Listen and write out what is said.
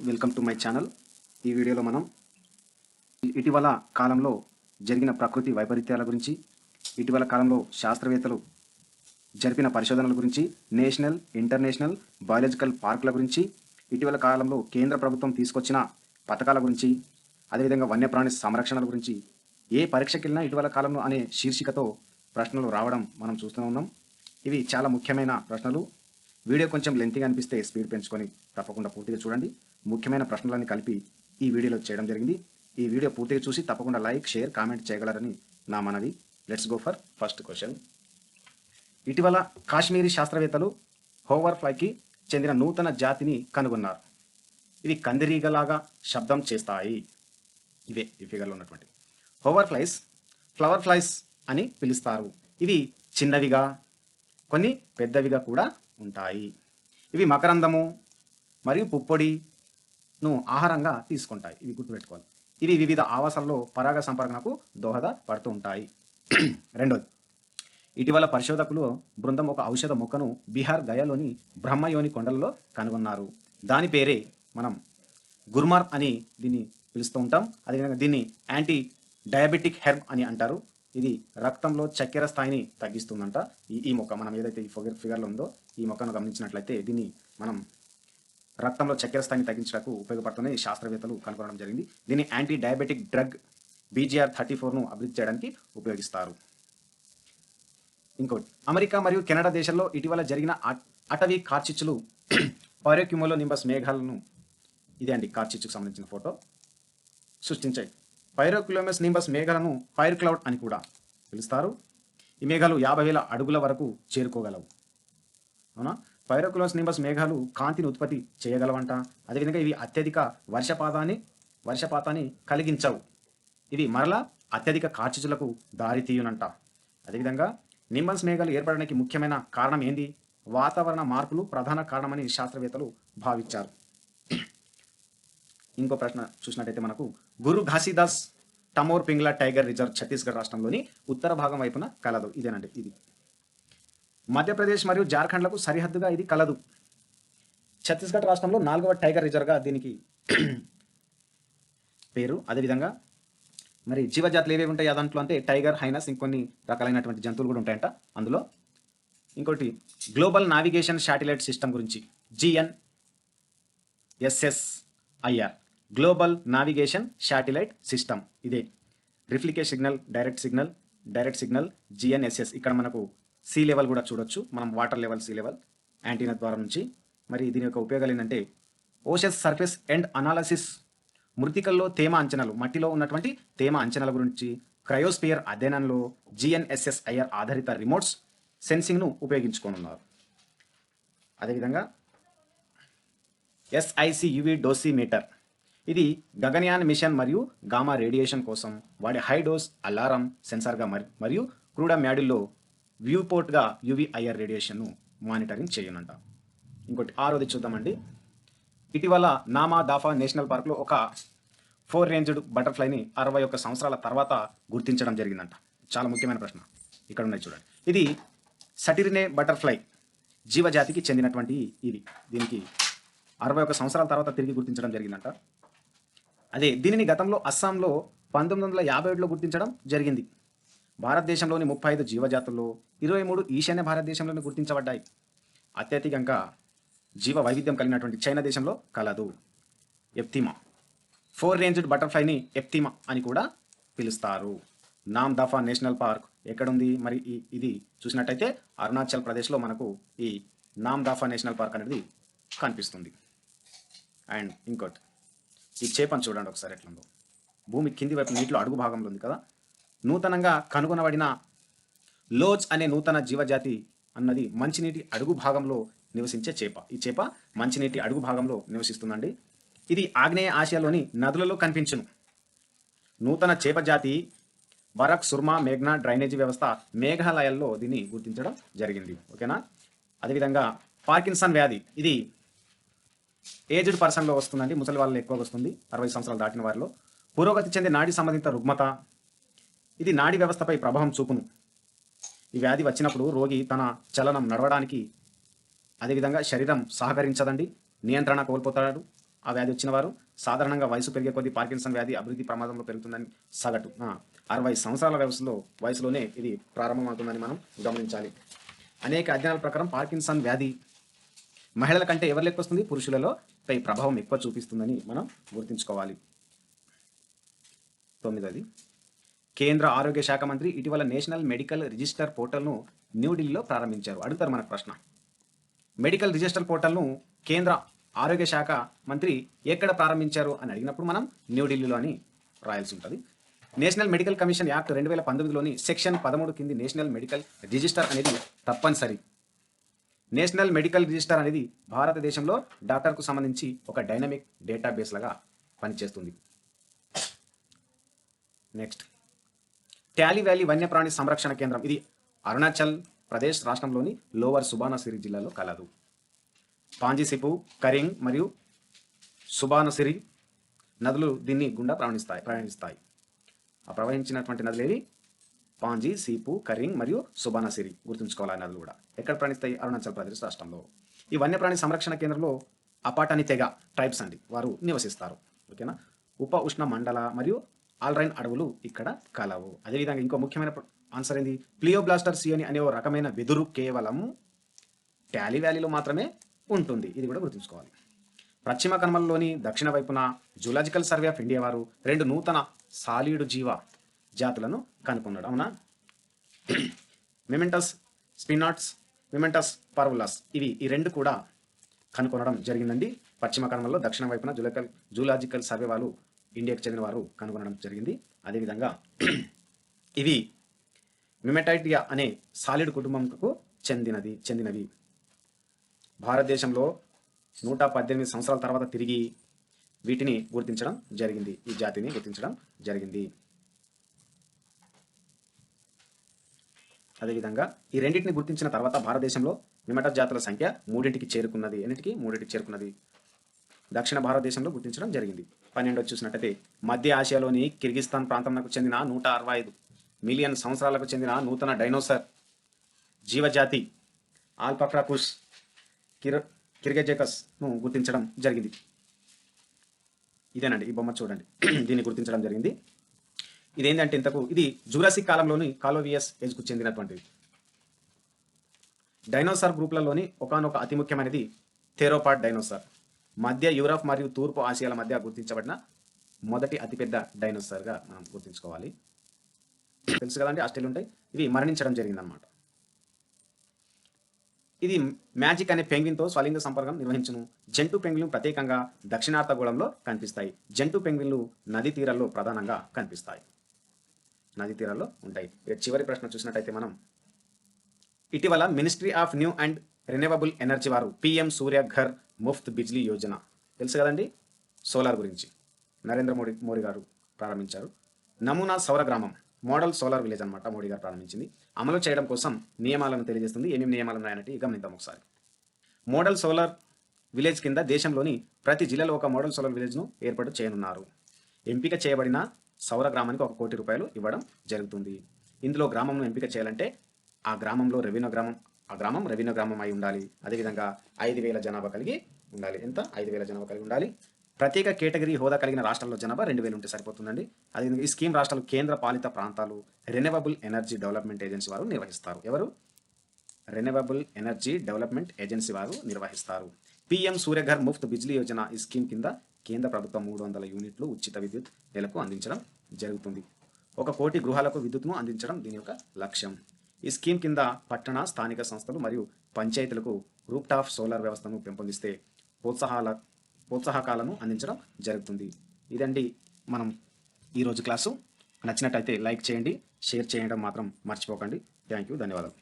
Welcome to my channel. ఈ వీడియోలో మనం ఇటీవల కాలంలో జరిగిన ప్రకృతి వైపరీత్యాల గురించి, ఇటీవల కాలంలో శాస్త్రవేత్తలు జరిపిన పరిశోధనల గురించి, నేషనల్ ఇంటర్నేషనల్ బయాలజికల్ పార్కుల గురించి, ఇటీవల కాలంలో కేంద్ర ప్రభుత్వం తీసుకొచ్చిన పథకాల గురించి, అదేవిధంగా వన్యప్రాణి సంరక్షణల గురించి, ఏ పరీక్షకి వెళ్ళినా ఇటీవల కాలంలో అనే శీర్షికతో ప్రశ్నలు రావడం మనం చూస్తూ ఉన్నాం. ఇవి చాలా ముఖ్యమైన ప్రశ్నలు. వీడియో కొంచెం లెంతీగా అనిపిస్తే స్పీడ్ పెంచుకొని తప్పకుండా పూర్తిగా చూడండి. ముఖ్యమైన ప్రశ్నలన్నీ కలిపి ఈ వీడియోలో చేయడం జరిగింది. ఈ వీడియో పూర్తిగా చూసి తప్పకుండా లైక్, షేర్, కామెంట్ చేయగలరని నా మనవి. Let's go for first question. ఇటీవల కాశ్మీరీ శాస్త్రవేత్తలు హోవర్ ఫ్లైకి చెందిన నూతన జాతిని కనుగొన్నారు. ఇవి కందిరీగలాగా శబ్దం చేస్తాయి. ఇవే ఈ ఫిగర్లో ఉన్నటువంటి హోవర్ ఫ్లైస్, ఫ్లవర్ ఫ్లైస్ అని పిలుస్తారు. ఇవి చిన్నవిగా, కొన్ని పెద్దవిగా కూడా ఉంటాయి. ఇవి మకరందము మరియు పుప్పొడిను ఆహారంగా తీసుకుంటాయి. ఇవి గుర్తుపెట్టుకోవాలి. ఇవి వివిధ ఆవాసాల్లో పరాగ సంపర్కనకు దోహదపడుతూ ఉంటాయి. రెండోది, ఇటీవల పరిశోధకులు బృందం ఒక ఔషధ మొక్కను బీహార్ గయాలోని బ్రహ్మయోని కొండలలో కనుగొన్నారు. దాని పేరే మనం గుర్మార్ అని దీన్ని పిలుస్తూ ఉంటాం. అదేవిధంగా దీన్ని యాంటీ డయాబెటిక్ హెర్బ్ అని అంటారు. ఇది రక్తంలో చక్కెర స్థాయిని తగ్గిస్తుందంట. ఈ మొక్క మనం ఏదైతే ఈ ఫిగర్లో ఉందో ఈ మొక్కను గమనించినట్లయితే దీన్ని మనం రక్తంలో చక్కెర స్థాయిని తగ్గించడానికి ఉపయోగపడుతుందని శాస్త్రవేత్తలు కనుగొనడం జరిగింది. దీన్ని యాంటీ డయాబెటిక్ డ్రగ్ BGR-34ను అభివృద్ధి చేయడానికి ఉపయోగిస్తారు. ఇంకోటి, అమెరికా మరియు కెనడా దేశాల్లో ఇటీవల జరిగిన అటవీ కార్చిచ్చులు పైరోక్యుములోనింబస్ మేఘాలను, ఇదే అండి కార్చిచ్చుకు సంబంధించిన ఫోటో, సృష్టించాయి. పైరోక్యులోనింబస్ నింబస్ మేఘాలను ఫైర్ క్లౌడ్ అని కూడా పిలుస్తారు. ఈ మేఘాలు 50,000 అడుగుల వరకు చేరుకోగలవు. అవునా? పైరోక్యులోనింబస్ నింబస్ మేఘాలు కాంతిని ఉత్పత్తి చేయగలవంట. అదేవిధంగా ఇవి అత్యధిక వర్షపాతాన్ని కలిగించవు. ఇవి మరలా అత్యధిక కార్చిచ్చులకు దారి తీయునంట. అదేవిధంగా నింబస్ మేఘాలు ఏర్పడడానికి ముఖ్యమైన కారణం ఏంది? వాతావరణ మార్పులు ప్రధాన కారణమని శాస్త్రవేత్తలు భావించారు. ఇంకో ప్రశ్న చూసినట్టయితే మనకు గురు ఘాసీదాస్ టమోర్ పింగ్లా టైగర్ రిజర్వ్ ఛత్తీస్గఢ్ రాష్ట్రంలోని ఉత్తర భాగం వైపున కలదు. ఇదేనండి, ఇది మధ్యప్రదేశ్ మరియు జార్ఖండ్లకు సరిహద్దుగా ఇది కలదు. ఛత్తీస్గఢ్ రాష్ట్రంలో 4వ టైగర్ రిజర్వ్గా దీనికి పేరు. అదేవిధంగా మరి జీవజాతులు ఏవేవి ఉంటాయి దాంట్లో అంటే టైగర్, హైనస్, ఇంకొన్ని రకాలైనటువంటి జంతువులు కూడా ఉంటాయంట అందులో. ఇంకోటి, గ్లోబల్ నావిగేషన్ శాటిలైట్ సిస్టమ్ గురించి, GNSSIR global navigation satellite system. ఇదే రిఫ్లికే సిగ్నల్, డైరెక్ట్ సిగ్నల్ GNSS. ఇక్కడ మనకు సీ లెవెల్ కూడా చూడొచ్చు మనం, water level, sea level antenna ద్వారా నుంచి. మరి దీని యొక్క ఉపయోగాలు ఏంటంటే ఓషస్ సర్ఫేస్ అండ్ అనాలసిస్, మృతికల్లో తేమ అంచనాలు, మట్టిలో ఉన్నటువంటి తేమ అంచనాల గురించి, క్రయోస్పియర్ అధ్యయనంలో GNSSIR ఆధారిత రిమోట్స్ సెన్సింగ్ను ఉపయోగించుకోనున్నారు. అదేవిధంగా SIC-UV డోసిమీటర్, ఇది గగన్యాన్ మిషన్ మరియు గామా రేడియేషన్ కోసం వాడే హై డోస్ అలారం సెన్సార్గా మరియు క్రూడా మ్యాడిల్లో వ్యూ పోర్ట్గా UV-IR రేడియేషన్ను మానిటరింగ్ చేయనుంట. ఇంకోటి, ఆరోది చూద్దామండి. ఇటీవల నామా దాఫా నేషనల్ పార్క్లో ఒక 4 రేంజ్డ్ బటర్ఫ్లైని 61 సంవత్సరాల తర్వాత గుర్తించడం జరిగిందంట. చాలా ముఖ్యమైన ప్రశ్న ఇక్కడ ఉన్నాయి చూడండి. ఇది సటిరినే బటర్ఫ్లై జీవజాతికి చెందినటువంటి ఇది. దీనికి 61 సంవత్సరాల తర్వాత తిరిగి గుర్తించడం జరిగిందంట. అదే దీనిని గతంలో అస్సాంలో 1957లో గుర్తించడం జరిగింది. భారతదేశంలోని 35 జీవజాతుల్లో 23 ఈశాన్య భారతదేశంలోనే గుర్తించబడ్డాయి. అత్యధికంగా జీవ వైవిధ్యం కలిగినటువంటి చైనా దేశంలో కలదు. ఎప్తిమా 4 రేంజ్డ్ బటర్ఫ్లైని ఎప్తిమా అని కూడా పిలుస్తారు. నామ్ దాఫా నేషనల్ పార్క్ ఎక్కడుంది? మరి ఇది చూసినట్టయితే అరుణాచల్ ప్రదేశ్లో మనకు ఈ నామ్ దాఫా నేషనల్ పార్క్ అనేది కనిపిస్తుంది. అండ్ ఇంకోటి, ఈ చేపను చూడండి ఒకసారి ఎట్లుందో. భూమి కింది వైపు నీటిలో అడుగు భాగంలో ఉంది కదా. నూతనంగా కనుగొనబడిన లోజ్ అనే నూతన జీవజాతి అన్నది మంచినీటి అడుగు భాగంలో నివసించే చేప. ఈ చేప మంచినీటి అడుగు భాగంలో నివసిస్తుందండి. ఇది ఆగ్నేయ ఆసియాలోని నదులలో కనిపించును. నూతన చేప జాతి బరక్, సుర్మా, మేఘ్నా డ్రైనేజీ వ్యవస్థ మేఘాలయాల్లో దీన్ని గుర్తించడం జరిగింది. ఓకేనా? అదేవిధంగా పార్కిన్సన్ వ్యాధి, ఇది ఏజ్డ్ పర్సన్లో వస్తుందండి. ముసలి వాళ్ళలో ఎక్కువగా వస్తుంది, 60 సంవత్సరాలు దాటిన వారిలో. పురోగతి చెందే నాడీ సంబంధిత రుగ్మత, ఇది నాడీ వ్యవస్థపై ప్రభావం చూపును. ఈ వ్యాధి వచ్చినప్పుడు రోగి తన చలనం, నడవడానికి, అదేవిధంగా శరీరం సహకరించదండి, నియంత్రణ కోల్పోతాడు. ఆ వ్యాధి వచ్చిన వారు సాధారణంగా వయసు పెరిగే కొద్దీ పార్కిన్సన్ వ్యాధి అభివృద్ధి ప్రమాదంలో పెరుగుతుందని సగటు 60 సంవత్సరాల వయసులోనే ఇది ప్రారంభమవుతుందని మనం గమనించాలి. అనేక అధ్యయనాల ప్రకారం పార్కిన్సన్ వ్యాధి మహిళల కంటే ఎవరిలో ఎక్కువ వస్తుంది, పురుషులలో పై ప్రభావం ఎక్కువ చూపిస్తుందని మనం గుర్తుంచుకోవాలి. 9. కేంద్ర ఆరోగ్య శాఖ మంత్రి ఇటీవల నేషనల్ మెడికల్ రిజిస్టర్ పోర్టల్ను న్యూఢిల్లీలో ప్రారంభించారు. అడుగుతారు మనకు ప్రశ్న. మెడికల్ రిజిస్టర్ పోర్టల్ను కేంద్ర ఆరోగ్య శాఖ మంత్రి ఎక్కడ ప్రారంభించారు అని అడిగినప్పుడు మనం న్యూఢిల్లీలో అని రాయాల్సి ఉంటుంది. నేషనల్ మెడికల్ కమిషన్ యాక్ట్ 2019లోని సెక్షన్ 13 కింది నేషనల్ మెడికల్ రిజిస్టర్ అనేది తప్పనిసరి. నేషనల్ మెడికల్ రిజిస్టర్ అనేది భారతదేశంలో డాక్టర్కు సంబంధించి ఒక డైనమిక్ డేటాబేస్ లాగా పనిచేస్తుంది. నెక్స్ట్, ట్యాలీ వ్యాలీ వన్యప్రాణి సంరక్షణ కేంద్రం. ఇది అరుణాచల్ ప్రదేశ్ రాష్ట్రంలోని లోవర్ సుబానసిరి జిల్లాలో కలదు. పాంజీసిపు, కరింగ్ మరియు సుబానసిరి నదులు దీన్ని గుండా ప్రయాణిస్తాయి. ఆ ప్రవహించినటువంటి నదులు ఏవి? పాంజీ, సీపు, కరింగ్ మరియు సుబానసిరి. గుర్తుంచుకోవాలి. ఆ నదులు కూడా ఎక్కడ ప్రయాణిస్తాయి? అరుణాచల్ ప్రదేశ్ రాష్ట్రంలో. ఈ వన్యప్రాణి సంరక్షణ కేంద్రంలో అపాటని తెగ ట్రైబ్స్ అండి వారు నివసిస్తారు. ఓకేనా. ఉప ఉష్ణ మండల మరియు ఆల్రైన్ అడవులు ఇక్కడ కలవు. అదేవిధంగా ఇంకో ముఖ్యమైన ఆన్సర్ ఏంది? ప్లియోబ్లాస్టర్ సియోని అనే ఓ రకమైన వెదురు కేవలం ట్యాలీ వ్యాలీలో మాత్రమే ఉంటుంది. ఇది కూడా గుర్తుంచుకోవాలి. పశ్చిమ కనుమలలోని దక్షిణ వైపున జూలాజికల్ సర్వే ఆఫ్ ఇండియా వారు 2 నూతన సాలీడు జీవ జాతులను కనుక్కున్నాడు. అవునా. మిమెంటస్ స్పినాట్స్, మిమెంటస్ పార్వులస్, ఈ 2 కూడా కనుగొనడం జరిగిందండి. పశ్చిమ కనుమలలో దక్షిణ వైపున జూలాజికల్ సర్వే వాళ్ళు ఇండియాకి చెందిన వారు కనుగొనడం జరిగింది. అదేవిధంగా ఇవి మిమెటైటియా అనే సాలిడ్ కుటుంబంకు చెందినవి. భారతదేశంలో 118 సంవత్సరాల తర్వాత తిరిగి వీటిని గుర్తించడం జరిగింది. ఈ జాతిని గుర్తించడం జరిగింది. అదేవిధంగా ఈ రెండింటిని గుర్తించిన తర్వాత భారతదేశంలో మిమెటస్ జాతుల సంఖ్య 3కి చేరుకున్నది. ఎన్నిటికి? 3కి చేరుకున్నది. దక్షిణ భారతదేశంలో గుర్తించడం జరిగింది. 12 చూసినట్టయితే మధ్య ఆసియాలోని కిర్గిస్తాన్ ప్రాంతంకు చెందిన 165 మిలియన్ సంవత్సరాలకు చెందిన నూతన డైనోసార్ జీవజాతి ఆల్పక్రాకుస్ కిర్గజెకస్ను గుర్తించడం జరిగింది. ఇదేనండి, ఈ బొమ్మ చూడండి. దీన్ని గుర్తించడం జరిగింది. ఇదేంటంటే ఇది జూరాసిక్ కాలంలోని కాలోవియస్ ఏజ్కు చెందినటువంటిది. డైనోసార్ గ్రూప్లలోని ఒకనొక అతి ముఖ్యమైనది థెరోపాడ్ డైనోసార్. మధ్య యూరప్ మరియు తూర్పు ఆసియాల మధ్య గుర్తించబడిన మొదటి అతిపెద్ద డైనోసార్గా మనం గుర్తుంచుకోవాలి. తెలుసు కదండి, ఆస్ట్రేలియా ఉంటాయి. ఇవి మరణించడం జరిగిందనమాట. ఇది మ్యాజిక్ అనే పెంగ్విన్తో స్వలింగ సంపర్కం నిర్వహించును. జంటు పెంగ్విన్లు ప్రత్యేకంగా దక్షిణార్ధగోళంలో కనిపిస్తాయి. జంటు పెంగ్విన్లు నదీ తీరాల్లో ప్రధానంగా కనిపిస్తాయి. నదీ తీరాల్లో ఉంటాయి. చివరి ప్రశ్న చూసినట్టయితే మనం ఇటీవల ministry of new and renewable energy వారు PM సూర్య ఘర్ ముఫ్త్ బిజ్లీ యోజన, తెలుసు కదండి, సోలార్ గురించి నరేంద్ర మోడీ గారు ప్రారంభించారు. నమూనా సౌర గ్రామం, మోడల్ సోలార్ విలేజ్ అనమాట మోడీ గారు ప్రారంభించింది. అమలు చేయడం కోసం నియమాలను తెలియజేస్తుంది. ఏమేమి నియమాలు ఉన్నాయన్నట్టు గమనిద్దాం ఒకసారి. మోడల్ సోలార్ విలేజ్ కింద దేశంలోని ప్రతి జిల్లాలో ఒక మోడల్ సోలార్ విలేజ్ను ఏర్పాటు చేయనున్నారు. ఎంపిక చేయబడిన సౌర గ్రామానికి 1 కోటి రూపాయలు ఇవ్వడం జరుగుతుంది. ఇందులో గ్రామంను ఎంపిక చేయాలంటే ఆ గ్రామంలో రెవెన్యూ గ్రామం అయి ఉండాలి. అదేవిధంగా 5,000 జనాభా కలిగి ఉండాలి. ఎంత? 5,000 జనాభా కలిగి ఉండాలి. ప్రత్యేక కేటగిరీ హోదా కలిగిన రాష్ట్రాల్లో జనాభా 2,000 ఉంటే సరిపోతుందండి. అదేవిధంగా ఈ స్కీమ్ రాష్ట్రాలు కేంద్ర పాలిత ప్రాంతాలు రెన్యూవబుల్ ఎనర్జీ డెవలప్మెంట్ ఏజెన్సీ వారు నిర్వహిస్తారు. ఎవరు? రెన్యూవబుల్ ఎనర్జీ డెవలప్మెంట్ ఏజెన్సీ వారు నిర్వహిస్తారు. PM సూర్యఘర్ ముఫ్త్ బిజ్లీ యోజన ఈ స్కీమ్ కింద కేంద్ర ప్రభుత్వం 300 యూనిట్లు ఉచిత విద్యుత్ నెలకు అందించడం జరుగుతుంది. 1 కోటి గృహాలకు విద్యుత్ను అందించడం దీని యొక్క లక్ష్యం. ఈ స్కీమ్ కింద పట్టణ స్థానిక సంస్థలు మరియు పంచాయతీలకు రూఫ్టాప్ సోలార్ వ్యవస్థను పెంపొందిస్తే ప్రోత్సాహకాలను అందించడం జరుగుతుంది. ఇదండి మనం ఈరోజు క్లాసు. నచ్చినట్టయితే లైక్ చేయండి, షేర్ చేయడం మాత్రం మర్చిపోకండి. థ్యాంక్ యూ, ధన్యవాదాలు.